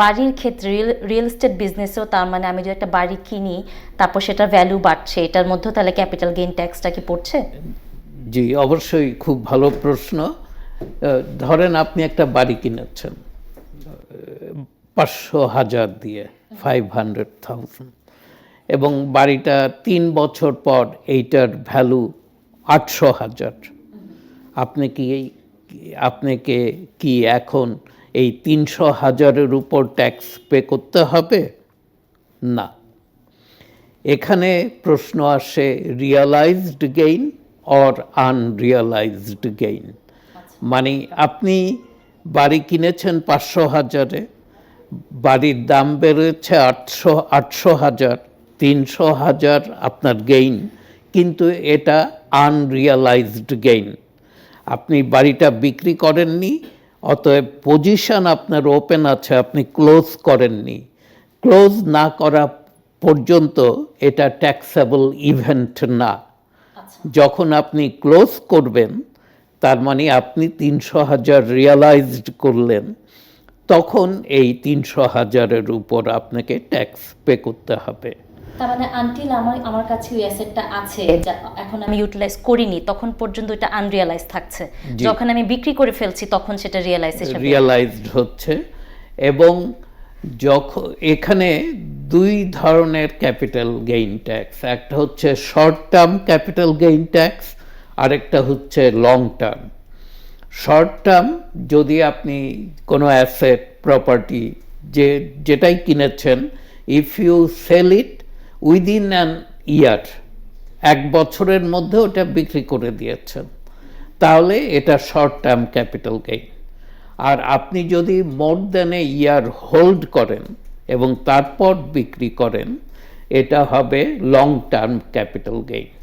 বাড়ির ক্ষেত্রে real estate বিজনেসেও তার মানে আমি যদি একটা বাড়ি কিনি তারপর সেটা ভ্যালু বাড়ছে, এটার মধ্যেও তাহলে ক্যাপিটাল গেইন ট্যাক্সটা কি পড়ছে? জি, অবশ্যই, খুব ভালো প্রশ্ন। ধরেন আপনি একটা বাড়ি কিনেছেন 500,000 দিয়ে, 500,000, এবং বাড়িটা 3 বছর পর এইটার ভ্যালু 800,000। আপনাকে কি এখন এই 300,000-এর উপর ট্যাক্স পে করতে হবে? না। এখানে প্রশ্ন আসে realised gain or unrealised gain. মানে আপনি বাড়ি কিনেছেন 500,000-এ, বাড়ির দাম বেড়েছে 800,000, 300,000 আপনার গেইন, কিন্তু এটা আনরিয়ালাইজড গেইন। আপনি বাড়িটা বিক্রি করেননি, অতএব পজিশন আপনার ওপেন আছে, আপনি ক্লোজ করেননি। ক্লোজ না করা পর্যন্ত এটা ট্যাক্সেবল ইভেন্ট না। যখন আপনি ক্লোজ করবেন, তার মানে আপনি 300,000 রিয়ালাইজড করলেন, তখন এই 300,000-এর উপর আপনাকে ট্যাক্স পে করতে হবে। তার মানে আনটিল আমার কাছে ওই অ্যাসেটটা আছে, এখন আমি ইউটিলাইজ করিনি, তখন পর্যন্ত এটা আনরিয়ালাইজ থাকছে। যখন আমি বিক্রি করে ফেলছি তখন সেটা রিয়ালাইজড হচ্ছে। এবং যখন এখানে দুই ধরনের ক্যাপিটাল গেইন ট্যাক্স, একটা হচ্ছে short term capital gain tax, আরেকটা হচ্ছে লং টার্ম। শর্ট টার্ম, যদি আপনি কোনো অ্যাসেট প্রপার্টি যেটাই কিনেছেন, if you sell it within an year, 1 বছরের মধ্যে ওটা বিক্রি করে দিয়েছেন, তাহলে এটা শর্ট টার্ম ক্যাপিটাল গেইন। আর আপনি যদি more than a year hold করেন এবং তারপর বিক্রি করেন, এটা হবে লং টার্ম ক্যাপিটাল গেইন।